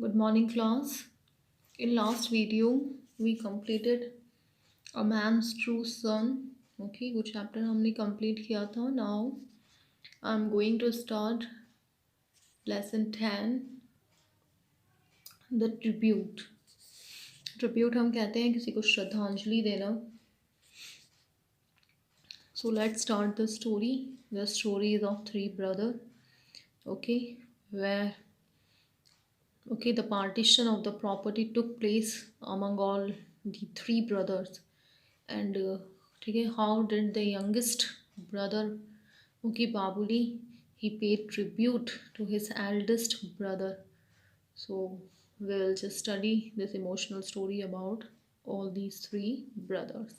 Good morning, class. In last video, we completed A Man's True Son. Okay, वो chapter हमने complete किया था. Now, I'm going to start lesson 10, the tribute. Tribute हम कहते हैं किसी को श्रद्धांजलि देना. So let's start the story. The story is of three brothers. Okay, where the partition of the property took place among all the three brothers. And ठीक है, how did the youngest brother, okay, Babuli, he paid tribute to his eldest brother. So we'll just study this emotional story about all these three brothers.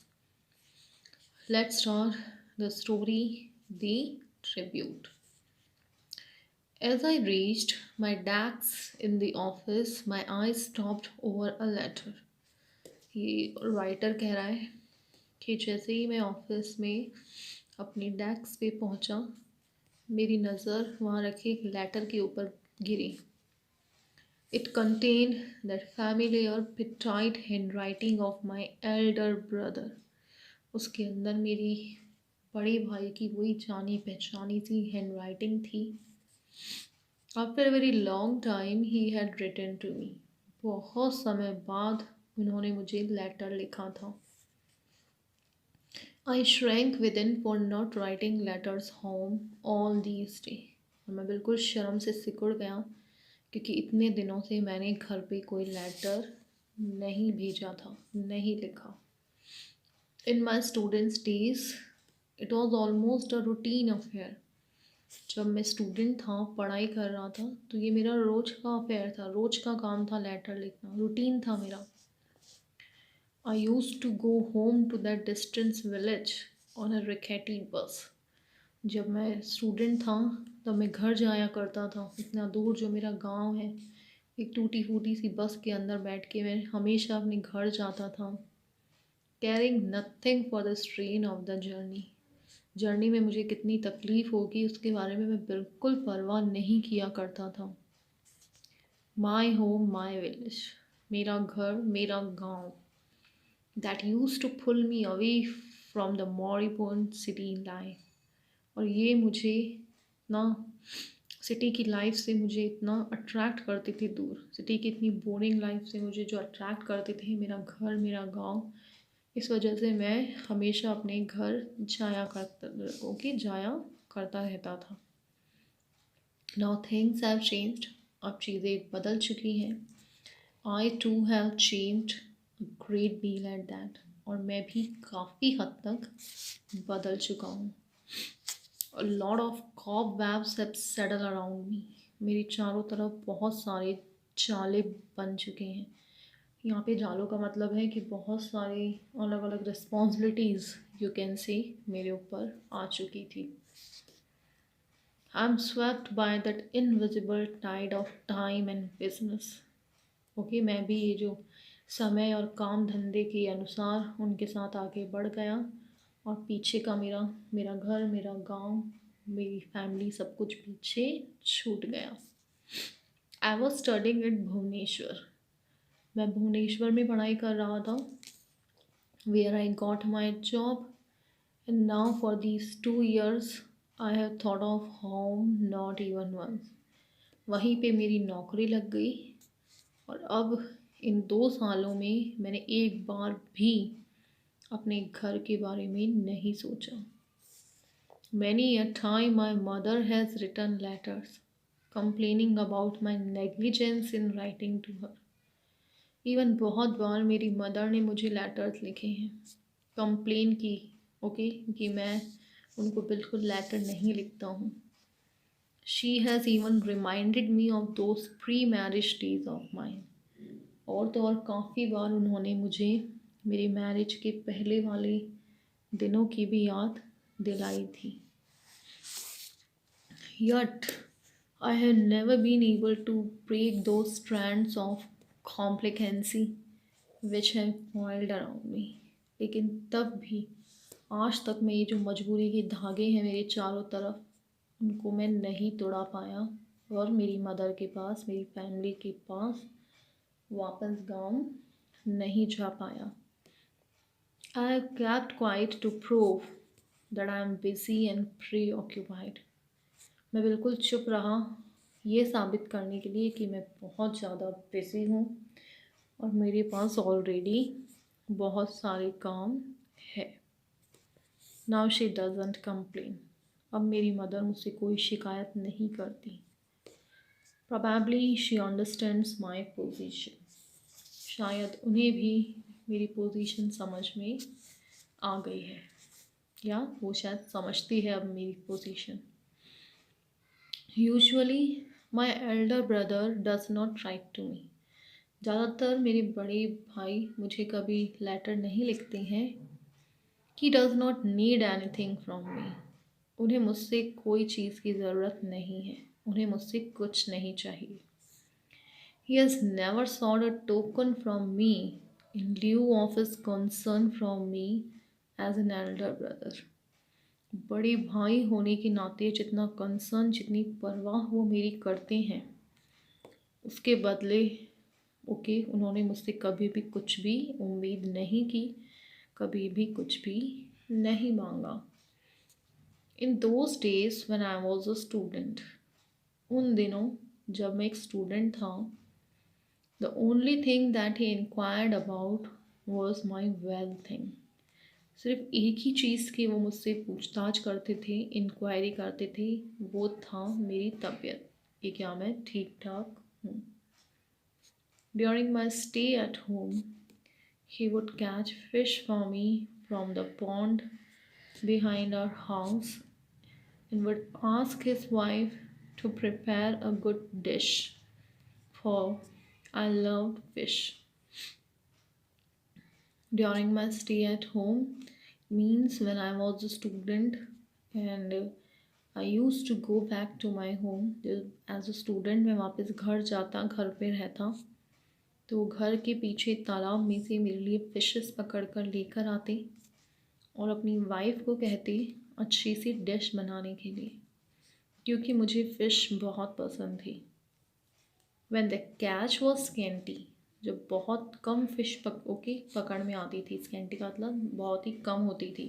Let's start the story, the tribute. As I reached my desk in the office, my eyes stopped over a letter. ये writer कह रहा है कि जैसे ही मैं office में अपनी desk पे पहुंचा, मेरी नज़र वहाँ रखे एक लेटर के ऊपर गिरी. It contain that familiar petite handwriting of my elder brother. उसके अंदर मेरी बड़े भाई की वही जानी पहचानी सी हैंड राइटिंग थी. After a very long time he had written to me. बहुत समय बाद उन्होंने मुझे लेटर लिखा था. I shrank within for not writing letters home all these days. और मैं बिल्कुल शर्म से सिकुड़ गया क्योंकि इतने दिनों से मैंने घर पे कोई लेटर नहीं भेजा था, नहीं लिखा. In my students days, it was almost a routine affair. जब मैं स्टूडेंट था, पढ़ाई कर रहा था, तो ये मेरा रोज का अफेयर था, रोज का काम था लेटर लिखना, रूटीन था मेरा. I used to go home to that distant village on a rickety bus. जब मैं स्टूडेंट था तब मैं घर जाया करता था, इतना दूर जो मेरा गांव है, एक टूटी फूटी सी बस के अंदर बैठ के मैं हमेशा अपने घर जाता था. Caring nothing for the strain of the journey. Journey में मुझे कितनी तकलीफ़ होगी उसके बारे में मैं बिल्कुल परवाह नहीं किया करता था. My home, my village. मेरा घर, मेरा गांव. That used to pull me away from the moribund city life. और ये मुझे ना सिटी की लाइफ से मुझे इतना अट्रैक्ट करती थी दूर. सिटी की इतनी बोरिंग लाइफ से मुझे जो अट्रैक्ट करते थे मेरा घर, मेरा गांव, इस वजह से मैं हमेशा अपने घर जाया करता रहता था. Now things have changed. अब चीज़ें बदल चुकी हैं. I too have changed a great deal at that. और मैं भी काफ़ी हद तक बदल चुका हूँ. A lot of cobwebs have settled around me. मेरी चारों तरफ बहुत सारे जाले बन चुके हैं. यहाँ पे जालों का मतलब है कि बहुत सारी अलग अलग रिस्पॉन्सिबिलिटीज़ यू कैन से मेरे ऊपर आ चुकी थी. I am swept by that invisible tide of time and business. Okay, मैं भी ये जो समय और काम धंधे के अनुसार उनके साथ आगे बढ़ गया और पीछे का मेरा मेरा घर, मेरा गांव, मेरी फैमिली, सब कुछ पीछे छूट गया. I was studying at Bhubaneswar. मैं भुवनेश्वर में पढ़ाई कर रहा था. Where I got my job and now for these 2 years I have thought of home not even once. वहीं पे मेरी नौकरी लग गई और अब इन 2 सालों में मैंने एक बार भी अपने घर के बारे में नहीं सोचा. Many a time my mother has written letters complaining about my negligence in writing to her. Even बहुत बार मेरी मदर ने मुझे लेटर्स लिखे हैं, कंप्लेन की, ओके, कि मैं उनको बिल्कुल लेटर नहीं लिखता हूँ. She has even reminded me of those pre-marriage days of mine. और तो और काफ़ी बार उन्होंने मुझे मेरी मैरिज के पहले वाले दिनों की भी याद दिलाई थी. Yet, I have never been able to break those strands of complacency which have coiled around me. लेकिन तब भी आज तक मैं ये जो मजबूरी के धागे हैं मेरे चारों तरफ, उनको मैं नहीं तोड़ा पाया. और मेरी मदर के पास, मेरी फैमिली के पास वापस गांव नहीं जा पाया। I kept quiet to prove that I am busy and preoccupied. मैं बिल्कुल चुप रहा ये साबित करने के लिए कि मैं बहुत ज़्यादा बिज़ी हूँ और मेरे पास ऑलरेडी बहुत सारे काम है। Now she doesn't complain. अब मेरी मदर मुझसे कोई शिकायत नहीं करती। Probably she understands my position. शायद उन्हें भी मेरी पोजीशन समझ में आ गई है, या वो शायद समझती है अब मेरी position. Usually my elder brother does not write to me. ज़्यादातर मेरे बड़े भाई मुझे कभी लेटर नहीं लिखते हैं। He does not need anything from me. उन्हें मुझसे कोई चीज़ की ज़रूरत नहीं है, उन्हें मुझसे कुछ नहीं चाहिए। He has never sought a token from me in lieu of his concern from me as an elder brother. बड़े भाई होने के नाते जितना कंसर्न, जितनी परवाह वो मेरी करते हैं, उसके बदले उन्होंने मुझसे कभी भी कुछ भी उम्मीद नहीं की, कभी भी कुछ भी नहीं मांगा। इन those days when I was a student, उन दिनों जब मैं एक स्टूडेंट था, the only thing that he inquired about was my well-thing. सिर्फ एक ही चीज़ की वो मुझसे पूछताछ करते थे, इंक्वायरी करते थे, वो था मेरी तबीयत, कि क्या मैं ठीक ठाक हूँ। During my stay at home he would catch fish for me from the pond behind our house and would ask his wife to prepare a good dish, for I loved fish. During my stay at home means when I was a student and I used to go back to my home. As a student मैं वापस घर जाता, घर पे रहता, तो घर के पीछे तालाब में से मेरे लिए फिशेस पकड़ कर लेकर आते और अपनी वाइफ को कहते अच्छी सी डिश बनाने के लिए, क्योंकि मुझे फ़िश बहुत पसंद थी। When the catch was scanty, जब बहुत कम फिश पकड़ में आती थी, स्कैंटी का मतलब बहुत ही कम होती थी,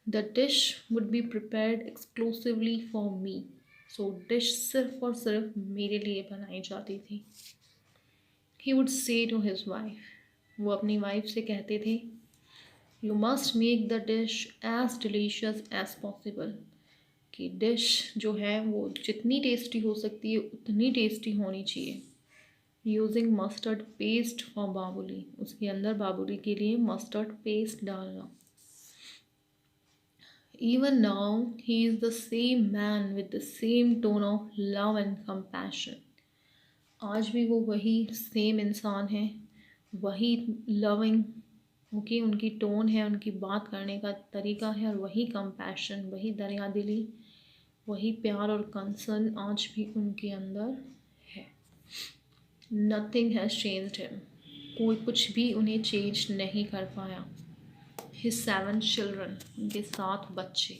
the dish would be prepared exclusively for me. So dish सिर्फ और सिर्फ मेरे लिए बनाई जाती थी। He would say to his wife, वो अपनी वाइफ से कहते थे, You must make the dish as delicious as possible. कि डिश जो है वो जितनी टेस्टी हो सकती है उतनी टेस्टी होनी चाहिए। Using mustard paste for Babuli, उसके अंदर बाबुली के लिए मस्टर्ड पेस्ट डालना। Even now he is the same man with the same tone of love and compassion. आज भी वो वही सेम इंसान है, वही लविंग उनकी टोन है, उनकी बात करने का तरीका है, और वही कंपैशन, वही दरिया दिली, वही प्यार और कंसर्न आज भी उनके अंदर है। Nothing has changed him. कोई कुछ भी उन्हें चेंज नहीं कर पाया। हिज 7 चिल्ड्रन, उनके 7 बच्चे,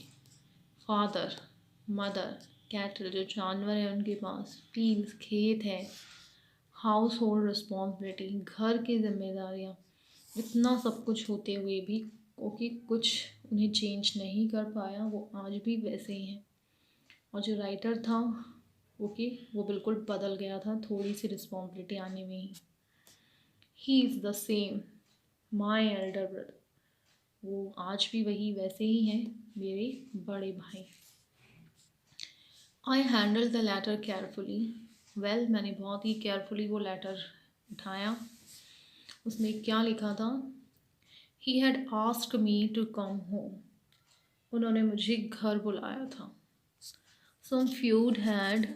फादर, मदर, कैटल जो जानवर है उनके पास, फील्ड्स खेत है, हाउस होल्ड रिस्पॉन्सिबिलिटी घर की जिम्मेदारियाँ, इतना सब कुछ होते हुए भी कुछ उन्हें चेंज नहीं कर पाया। वो आज भी वैसे ही हैं। और जो राइटर था वो बिल्कुल बदल गया था थोड़ी सी रिस्पॉन्सिबिलिटी आने में ही। He is the same my elder brother, वो आज भी वही वैसे ही हैं, मेरे बड़े भाई। I handle the letter carefully. Well, मैंने बहुत ही केयरफुली वो लेटर उठाया। उसमें क्या लिखा था? He had asked me to come home. उन्होंने मुझे घर बुलाया था। Some feud had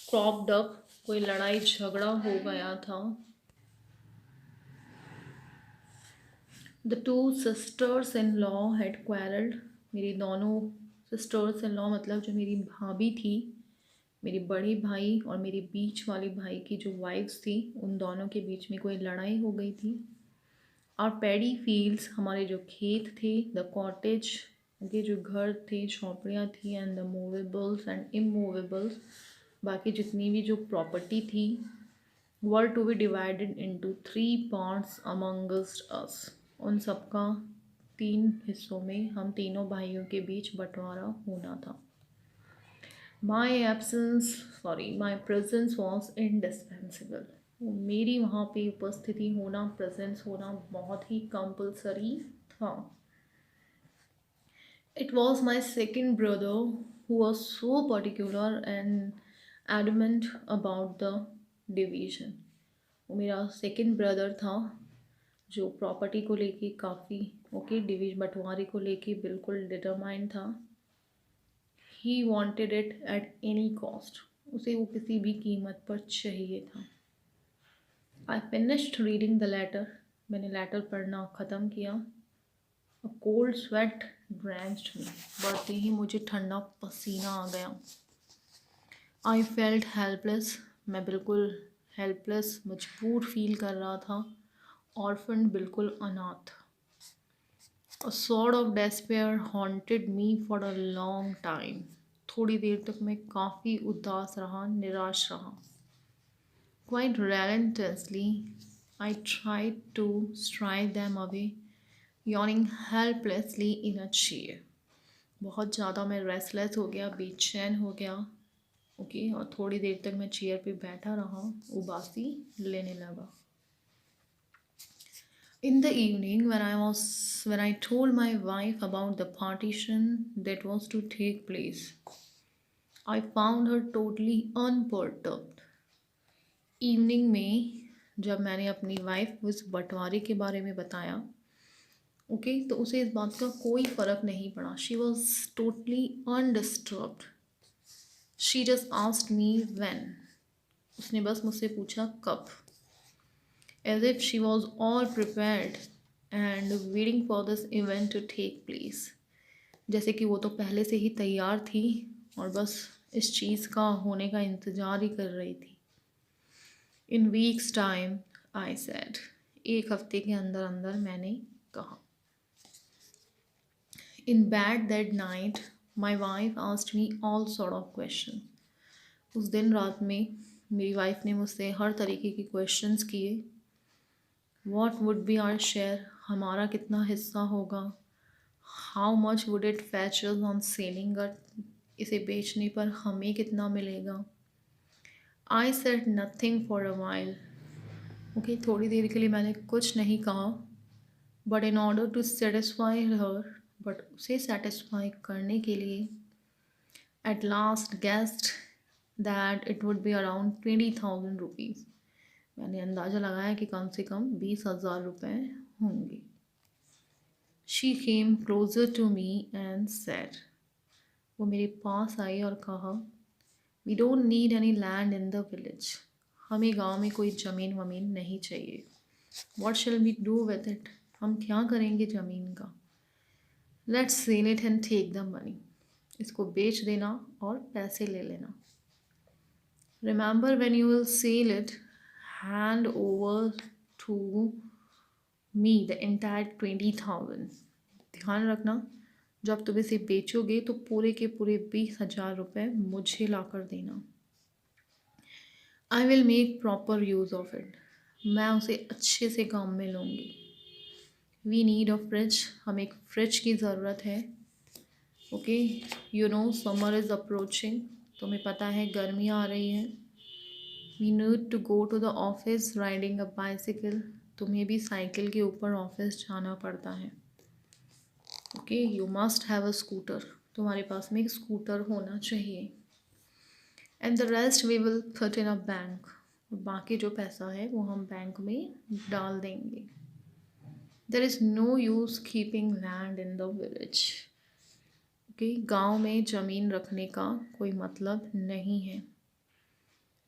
cropped up, कोई लड़ाई झगड़ा हो गया था। The 2 sisters in law had quarrelled. मेरी दोनों सिस्टर्स इन लॉ मतलब जो मेरी भाभी थी, मेरे बड़े भाई और मेरे बीच वाले भाई की जो वाइफ्स थी, उन दोनों के बीच में कोई लड़ाई हो गई थी। और पैडी फील्ड्स, हमारे जो खेत थे, द कॉटेज ओके, जो घर थे, झोंपड़ियाँ थी, and the movables and immovables, बाकी जितनी भी जो प्रॉपर्टी थी, were to be divided into 3 parts amongst us. उन सबका 3 हिस्सों में हम तीनों भाइयों के बीच बंटवारा होना था। माई प्रेजेंस वॉज इंडिस्पेंसिबल। मेरी वहाँ पे उपस्थिति होना, प्रेजेंस होना बहुत ही कंपल्सरी था। It was my second brother who was so particular and adamant about the division. वो मेरा सेकंड ब्रदर था जो प्रॉपर्टी को लेके काफ़ी ओके डिवीज बंटवारे को लेके बिल्कुल डिटरमाइंड था। ही wanted it at any cost, उसे वो किसी भी कीमत पर चाहिए था। I finished reading the letter, मैंने लेटर पढ़ना ख़त्म किया। A cold sweat drenched me, बढ़ते ही मुझे ठंडा पसीना आ गया। I felt helpless, मैं बिल्कुल हेल्पलेस मजबूर फील कर रहा था। ऑर्फन, बिल्कुल अनाथ। A sort of despair haunted me for a long time, थोड़ी देर तक मैं काफ़ी उदास रहा, निराश रहा। Quite relentlessly I tried to strike them away, yawning helplessly in a chair. बहुत ज़्यादा मैं रेस्टलेस हो गया, बेचैन हो गया। ओके, और थोड़ी देर तक मैं चेयर पे बैठा रहा, उबासी लेने लगा। In the evening, when I told my wife about the partition that was to take place, I found her totally unperturbed. Evening में जब मैंने अपनी वाइफ को इस बंटवारे के बारे में बताया, ओके, तो उसे इस बात का कोई फ़र्क नहीं पड़ा। She was totally undisturbed. She just asked me when, उसने बस मुझसे पूछा कब। As if she was all prepared and waiting for this event to take place, जैसे कि वो तो पहले से ही तैयार थी और बस इस चीज़ का होने का इंतज़ार ही कर रही थी। In weeks time I said, एक हफ्ते के अंदर अंदर मैंने कहा। In bed that night, my wife asked me all sort of questions. उस दिन रात में मेरी वाइफ ने मुझसे हर तरीके के क्वेश्चंस किए। What would be our share? हमारा कितना हिस्सा होगा? How much would it fetch us on selling it? इसे बेचने पर हमें कितना मिलेगा? I said nothing for a while. Okay, थोड़ी देर के लिए मैंने कुछ नहीं कहा। But in order to satisfy her, but उसे सेटिस्फाई करने के लिए, at last guessed that it would be around 20,000 rupees, मैंने अंदाज़ा लगाया कि कम से कम 20,000 रुपये होंगे। She came closer to me and said, वो मेरे पास आई और कहा, we don't need any land in the village, हमें गांव में कोई ज़मीन वमीन नहीं चाहिए। What shall we do with it, हम क्या करेंगे ज़मीन का। Let's sell it and take the money, इसको बेच देना और पैसे ले लेना। Remember when you will sell it, hand over to me the entire 20,000। ध्यान रखना, जब तुम इसे बेचोगे तो पूरे के पूरे 20,000 रुपये मुझे ला कर देना। I will make proper use of it, मैं उसे अच्छे से काम में लूँगी। वी नीड अ फ्रिज, हमें एक फ्रिज की ज़रूरत है। Okay, you know summer is approaching, तुम्हें पता है गर्मियाँ आ रही हैं। We need to go to the office riding a bicycle, तुम्हें भी साइकिल के ऊपर ऑफिस जाना पड़ता है। Okay, you must have a scooter, तुम्हारे पास में एक स्कूटर होना चाहिए। And the rest we will put in a bank, और बाकी जो पैसा है वो हम बैंक में डाल देंगे। There is no use keeping land in the village, okay, गाँव में ज़मीन रखने का कोई मतलब नहीं है।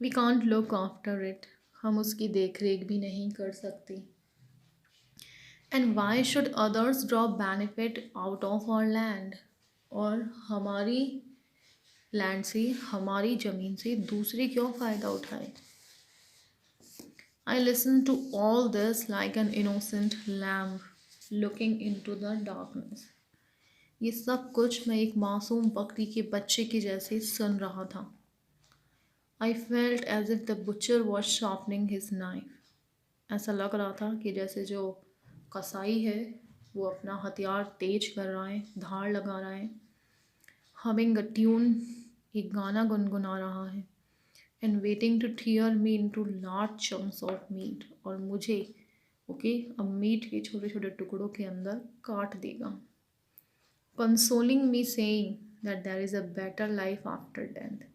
We can't look after it, हम उसकी देख रेख भी नहीं कर सकते। And why should others draw benefit out of our land, और हमारी लैंड से, हमारी ज़मीन से दूसरे क्यों फ़ायदा उठाए। I listen to all this like an innocent lamb looking into the darkness, ये सब कुछ मैं एक मासूम बकरी के बच्चे के जैसे सुन रहा था। I felt as if the butcher was sharpening his knife. ऐसा लग रहा था कि जैसे जो कसाई है वो अपना हथियार तेज कर रहा है, धार लगा रहा है, हमिंग अ ट्यून, एक गाना गुनगुना रहा है, and waiting to tear me into large chunks of meat, और मुझे अब मीट के छोटे छोटे टुकड़ों के अंदर काट देगा। Consoling me saying that there is a better life after death,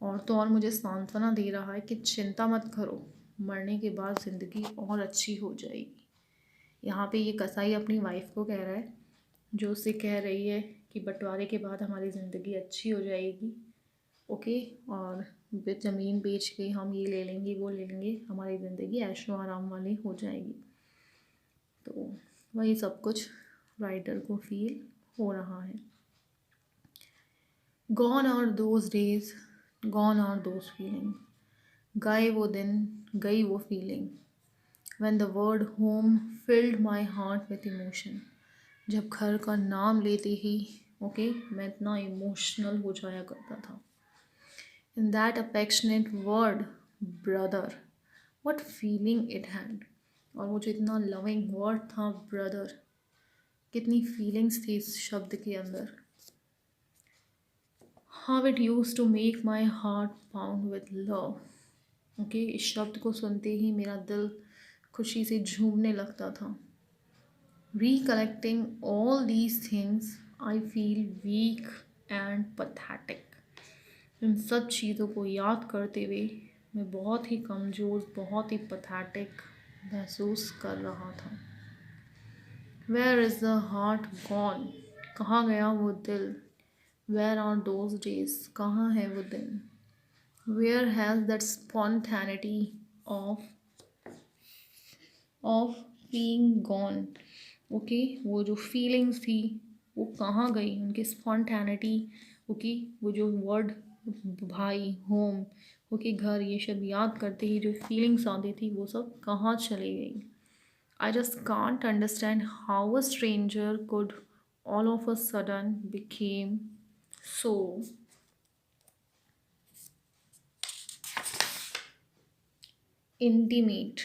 और तो और मुझे सांत्वना दे रहा है कि चिंता मत करो, मरने के बाद ज़िंदगी और अच्छी हो जाएगी। यहाँ पे ये कसाई अपनी वाइफ को कह रहा है, जो उससे कह रही है कि बंटवारे के बाद हमारी ज़िंदगी अच्छी हो जाएगी, ओके, और ज़मीन बेच के हम ये ले लेंगे वो ले लेंगे, हमारी ज़िंदगी ऐशो आराम वाली हो जाएगी। तो वही सब कुछ राइटर को फील हो रहा है। Gone are those days, gone are those feeling, गए वो दिन, गई वो फीलिंग, when the word home filled my heart with emotion, जब घर का नाम लेते ही मैं इतना इमोशनल हो जाया करता था। In that affectionate word brother, what feeling it had, और वो जो इतना लविंग वर्ड था ब्रदर, कितनी फीलिंग्स थी इस शब्द के अंदर। How it used to make my heart pound with love, इस शब्द को सुनते ही मेरा दिल खुशी से झूमने लगता था। Recollecting all these things, I feel weak and pathetic. इन सब चीज़ों को याद करते हुए मैं बहुत ही कमज़ोर, बहुत ही पथेटिक महसूस कर रहा था। Where is the heart gone? कहाँ गया वो दिल? Where are those days? कहाँ है वो दिन? Where has that spontaneity of being gone? वो जो फीलिंग्स थी वो कहाँ गई, उनकी स्पॉन्टेनिटी, वो जो वर्ड भाई, होम, घर, ये सब याद करते ही जो फीलिंग्स आती थी वो सब कहाँ चली गई। I just can't understand how a stranger could all of a sudden became so intimate.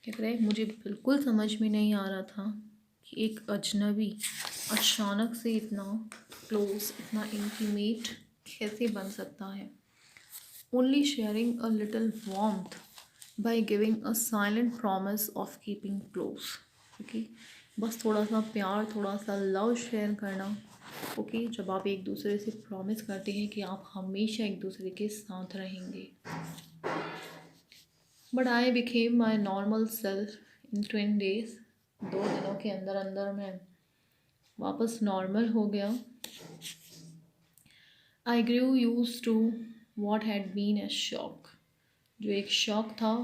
क्या करें, मुझे बिल्कुल समझ में नहीं आ रहा था कि एक अजनबी अचानक से इतना क्लोज, इतना इंटीमेट कैसे बन सकता है। Only sharing a little warmth by giving a silent promise of keeping close. बस थोड़ा सा प्यार, थोड़ा सा लव शेयर करना। जब आप एक दूसरे से प्रॉमिस करते हैं कि आप हमेशा एक दूसरे के साथ रहेंगे। But I became my normal self in 20 days। 2 दिनों के अंदर अंदर मैं वापस नॉर्मल हो गया। I grew used to what had been a shock, जो एक शॉक था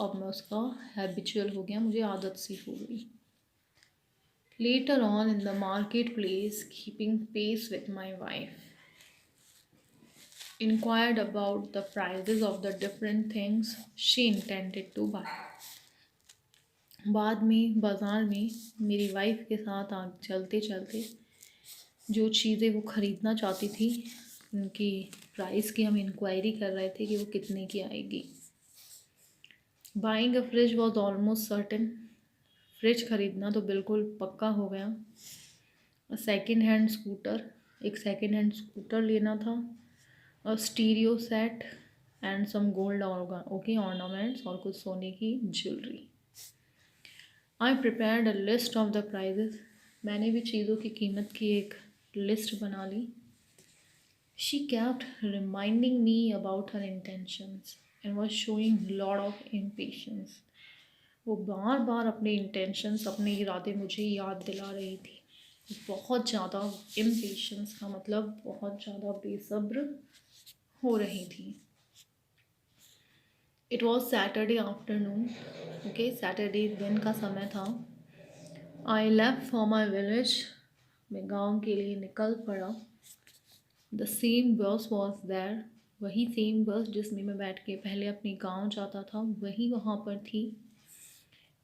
अब मैं उसका हैबिचुअल हो गया, मुझे आदत सी हो गई। Later on in the market place, keeping pace with my wife, inquired about the prices of the different things she intended to buy। बाद में बाज़ार में मेरी वाइफ के साथ चलते चलते जो चीज़ें वो ख़रीदना चाहती थी उनकी प्राइस की हम इंक्वायरी कर रहे थे कि वो कितने की आएगी। Buying a fridge was almost certain, fridge ख़रीदना तो बिल्कुल पक्का हो गया। सेकेंड हैंड स्कूटर, एक सेकेंड हैंड स्कूटर लेना था, और stereo set and some gold ornaments, और कुछ सोने की jewellery. I prepared a list of the prices, मैंने भी चीज़ों की कीमत की एक लिस्ट बना ली। She kept reminding me about her intentions and was showing lot of impatience. वो बार बार अपने इंटेंशंस, अपने इरादे मुझे याद दिला रही थी। बहुत ज़्यादा इम्पेशंस का मतलब बहुत ज़्यादा बेसब्र हो रही थी। It was Saturday afternoon, Saturday दिन का समय था। I left for my village, मैं गांव के लिए निकल पड़ा। द सेम बस वॉज देयर, वही सेम बस जिसमें मैं बैठ के पहले अपने गांव जाता था वही वहाँ पर थी।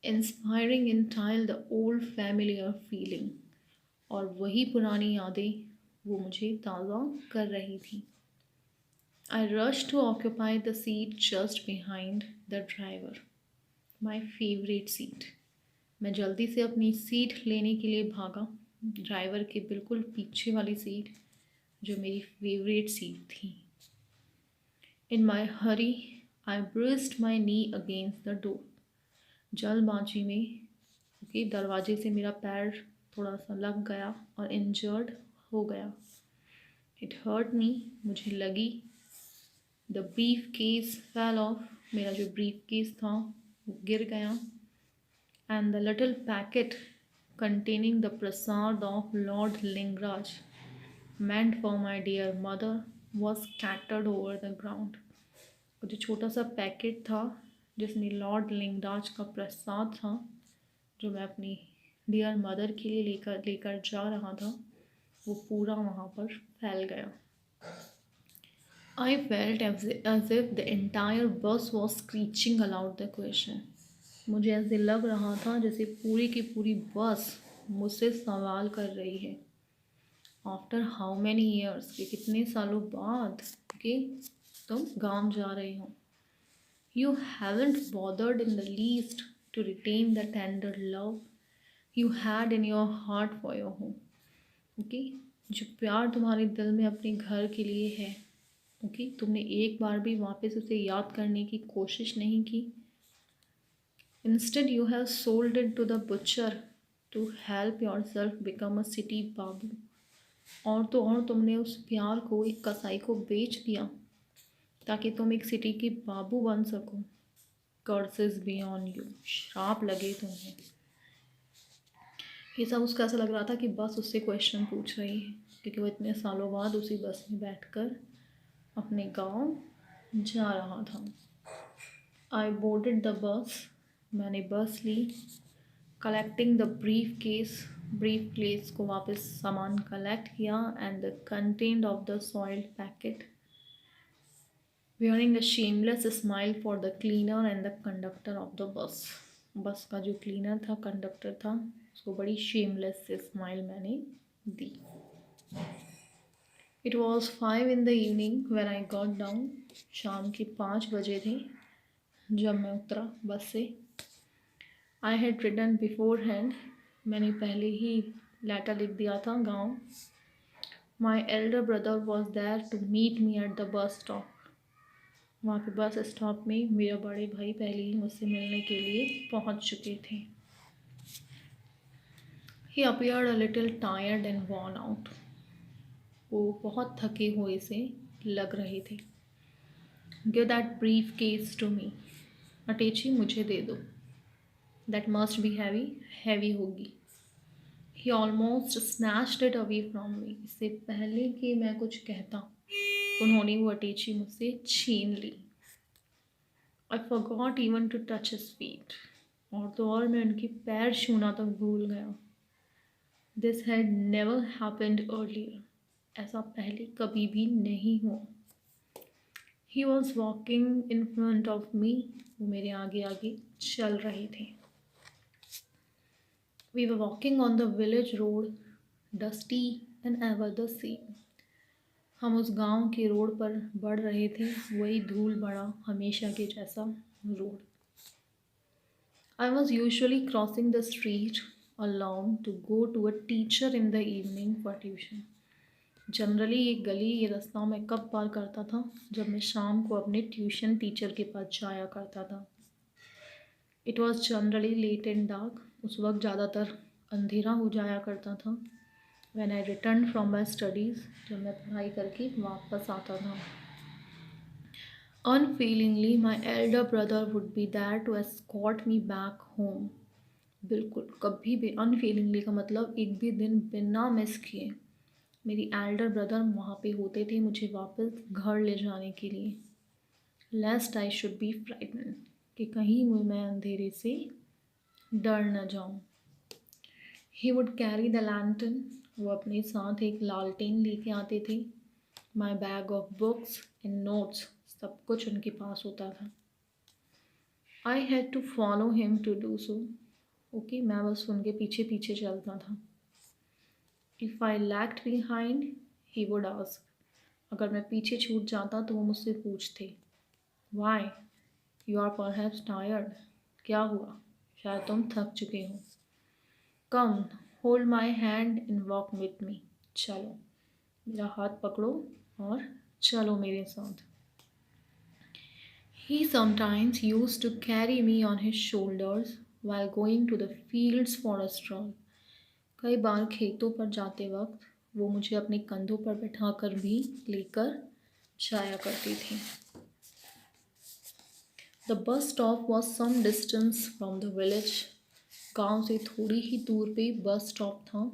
Inspiring in tile the old familiar feeling, और वही पुरानी यादें वो मुझे ताज़ा कर रही थी। I rush to occupy the seat just behind the driver, my favourite seat. मैं जल्दी से अपनी सीट लेने के लिए भागा, ड्राइवर के बिल्कुल पीछे वाली सीट जो मेरी फेवरेट सीट थी। In my hurry I braced my knee against the door. जल्दबाजी में दरवाजे से मेरा पैर थोड़ा सा लग गया और इंजर्ड हो गया। इट हर्ट मी, मुझे लगी। The brief case fell off, मेरा जो ब्रीफ केस था वो गिर गया। And the little packet containing the prasad of Lord Lingraj, meant for my dear mother, was scattered over the ground. जो छोटा सा पैकेट था जिसमें लॉर्ड लिंगराज का प्रसाद था, जो मैं अपनी डियर मदर के लिए लेकर जा रहा था, वो पूरा वहाँ पर फैल गया। I felt as if the entire bus was screeching aloud the question. मुझे ऐसे लग रहा था जैसे पूरी की पूरी बस मुझसे सवाल कर रही है। आफ्टर हाउ मैनी ईयर्स, कि कितने सालों बाद कि तुम गांव जा रहे हो। You haven't bothered in the least to retain the tender love you had in your heart for your home. Okay, जो प्यार तुम्हारे दिल में अपने घर के लिए है, ओके, तुमने एक बार भी वापस उसे याद करने की कोशिश नहीं की। Instead, you have sold it to the butcher to help yourself become a city babu. और तो और तुमने उस प्यार को एक कसाई को बेच दिया ताकि तुम एक सिटी के बाबू बन सको। Curses be on you, श्राप लगे तुम्हें। ये सब उसको ऐसा लग रहा था कि बस उससे क्वेश्चन पूछ रही है, क्योंकि वो इतने सालों बाद उसी बस में बैठकर अपने गांव जा रहा था। I boarded the bus, मैंने बस ली। कलेक्टिंग द ब्रीफ केस को वापस सामान कलेक्ट किया and the content of the soiled packet, wearing a shameless smile for the cleaner and the conductor of the bus. बस का जो क्लीनर था, कंडक्टर था, उसको बड़ी शेमलेस से स्माइल मैंने दी। It was 5 in the evening when I got down, शाम के 5 बजे थे जब मैं उतरा बस से। I had written beforehand, मैंने पहले ही लेटर लिख दिया था गाँव। My elder brother was there to meet me at the bus stop, वहाँ पे बस स्टॉप में मेरे बड़े भाई पहले ही मुझसे मिलने के लिए पहुँच चुके थे। He appeared a little tired and worn out, वो बहुत थके हुए से लग रहे थे। Give that briefcase to me, अटेची मुझे दे दो। That must be heavy, heavy होगी। He almost snatched it away from me, इससे पहले कि मैं कुछ कहता उन्होंने वो अटैची मुझसे छीन ली। I forgot even to touch his feet, और तो और मैं उनके पैर छूना तक भूल गया। This had never happened earlier, ऐसा पहले कभी भी नहीं हुआ। He was walking in front of me, वो मेरे आगे आगे चल रहे थे। We were walking on the village road, dusty and ever the same. हम उस गांव के रोड पर बढ़ रहे थे, वही धूल भरा हमेशा के जैसा road. I was usually crossing the street alone to go to a teacher in the evening for tuition. Generally ये गली, ये रास्ता मैं कब पार करता था, जब मैं शाम को अपने ट्यूशन टीचर के पास जाया करता था। It was generally late and dark, उस वक्त ज़्यादातर अंधेरा हो जाया करता था। When I returned from my studies, जब मैं पढ़ाई करके वापस आता था। Unfailingly, my elder brother would be there to escort me back home. बिल्कुल कभी भी, अनफीलिंगली का मतलब एक भी दिन बिना मिस किए मेरी एल्डर ब्रदर वहाँ पे होते थे मुझे वापस घर ले जाने के लिए। Lest I should be frightened, कि कहीं मैं अंधेरे से डर न जाऊँ। He would carry the lantern, वो अपने साथ एक लालटेन लेके आते थे। My bag of books and notes, सब कुछ उनके पास होता था। I had to follow him to do so, okay, मैं बस उनके पीछे पीछे चलता था। If I lagged behind he would ask, अगर मैं पीछे छूट जाता तो वो मुझसे पूछते, why you are perhaps tired, क्या हुआ, शायद तुम थक चुके हो। Come hold my hand and walk with me, चलो मेरा हाथ पकड़ो और चलो मेरे साथ। He sometimes used to carry me on his shoulders while going to the fields for a stroll. कई बार खेतों पर जाते वक्त वो मुझे अपने कंधों पर बैठाकर भी लेकर जाया करती थी। The bus stop was some distance from the village. गांव से थोड़ी ही दूर पे बस स्टॉप था।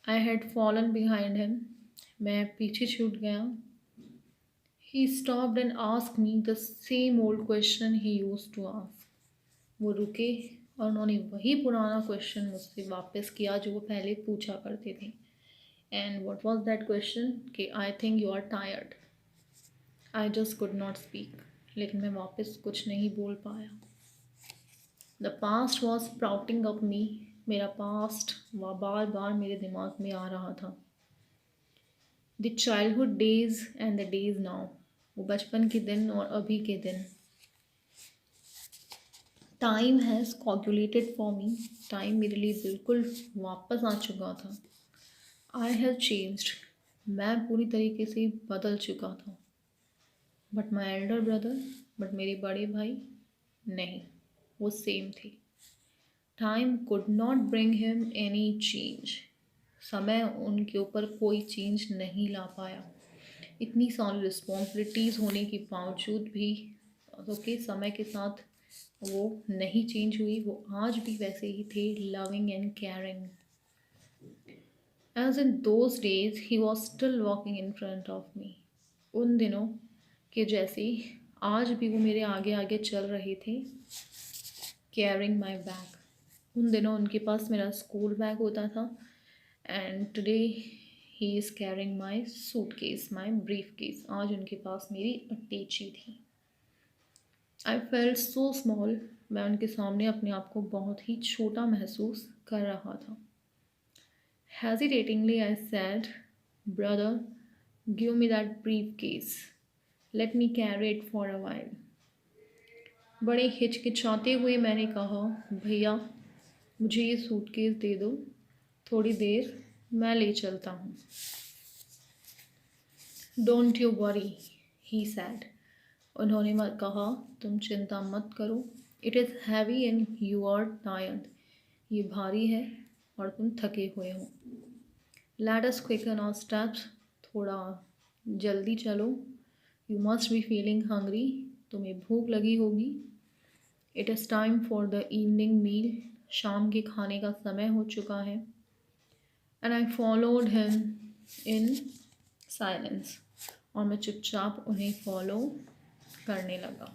I had fallen behind him. मैं पीछे छूट गया। He stopped and asked me the same old question he used to ask. वो रुके और उन्होंने वही पुराना क्वेश्चन मुझसे वापस किया जो वो पहले पूछा करते थे। And what was that question कि I think you are tired. I just could not speak, लेकिन मैं वापस कुछ नहीं बोल पाया। The past was sprouting up me, मेरा पास्ट वह बार बार मेरे दिमाग में आ रहा था। The childhood days and the days now, वो बचपन के दिन और अभी के दिन। Time has कॉगुलेटेड for me, time मेरे लिए बिल्कुल वापस आ चुका था। आई हैव चेंज्ड, मैं पूरी तरीके से बदल चुका था। But my elder brother, but मेरे बड़े भाई नहीं, वो सेम थे। Time could not bring him any change, समय उनके ऊपर कोई चेंज नहीं ला पाया। इतनी सारी रिस्पॉन्सिबिलिटीज़ होने के बावजूद भी ओके समय के साथ वो नहीं चेंज हुई, वो आज भी वैसे ही थे, loving and caring. As in those days he was still walking in front of me, उन दिनों के जैसे आज भी वो मेरे आगे आगे चल रहे थे, कैरिंग माई बैग। उन दिनों उनके पास मेरा स्कूल बैग होता था and today he is carrying my suit case, my brief case. आज उनके पास मेरी अटैची थी। आई फेल्ट सो स्मॉल, मैं उनके सामने अपने आप को बहुत ही छोटा महसूस कर रहा था। Hesitatingly, I said, brother, give me that briefcase. Let me carry it for a while. बड़े हिचकिचाते हुए मैंने कहा, भैया मुझे ये सूटकेस दे दो, थोड़ी देर मैं ले चलता हूँ। Don't you worry, he said. उन्होंने मत कहा, तुम चिंता मत करो। It is heavy and you are tired. ये भारी है और तुम थके हुए हो। Let us quicken our steps. थोड़ा जल्दी चलो। You must be feeling hungry. तुम्हें भूख लगी होगी। It is time for the evening meal. शाम के खाने का समय हो चुका है। And I followed him in silence. और मैं चुपचाप उन्हें फॉलो करने लगा।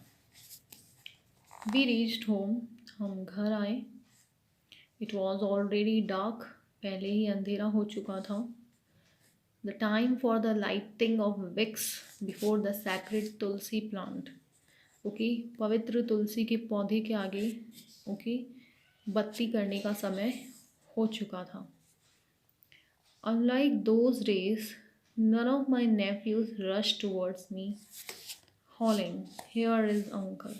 We reached home. हम घर आए। It was already dark. पहले ही अंधेरा हो चुका था। The time for the lighting of wicks before the sacred tulsi plant. Okay, पवित्र तुलसी के पौधे के आगे ओके बत्ती करने का समय हो चुका था। Unlike those days, none of my nephews rushed towards me, howling, "Here is uncle."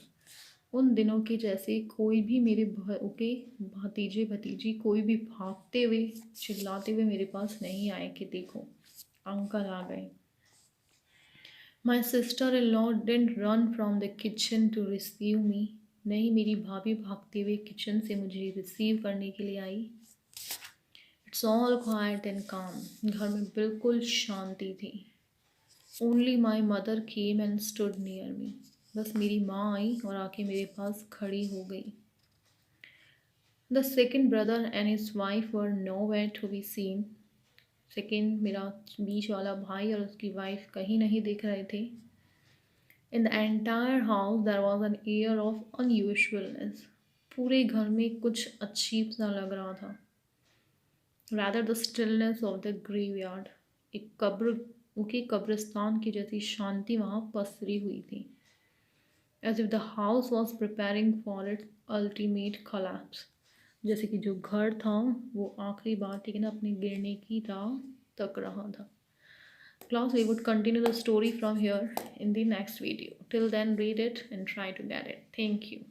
उन दिनों के जैसे कोई भी मेरे ओके भतीजे भतीजी कोई भी भागते हुए चिल्लाते हुए मेरे पास नहीं आए कि देखो अंकल आ गए। My sister-in-law didn't run from the kitchen to receive me. नहीं, मेरी भाभी भागते हुए किचन से मुझे रिसीव करने के लिए आई। It's all quiet and calm. घर में बिल्कुल शांति थी। Only my mother came and stood near me. बस मेरी माँ आई और आके मेरे पास खड़ी हो गई। The second brother and his wife were nowhere to be seen. Second मेरा बीच वाला भाई और उसकी वाइफ कहीं नहीं दिख रहे थे। In the entire house there was an air of unusualness, पूरे घर में कुछ अजीब सा लग रहा था। Rather the stillness of the graveyard, एक कब्रिस्तान की जैसी शांति वहाँ पसरी हुई थी। As if the house was preparing for its ultimate collapse, जैसे कि जो घर था वो आखिरी बार ठीक है ना अपने गिरने की राह तक रहा था. Class, we would continue the story from here in the next video. Till then, read it and try to get it. Thank you.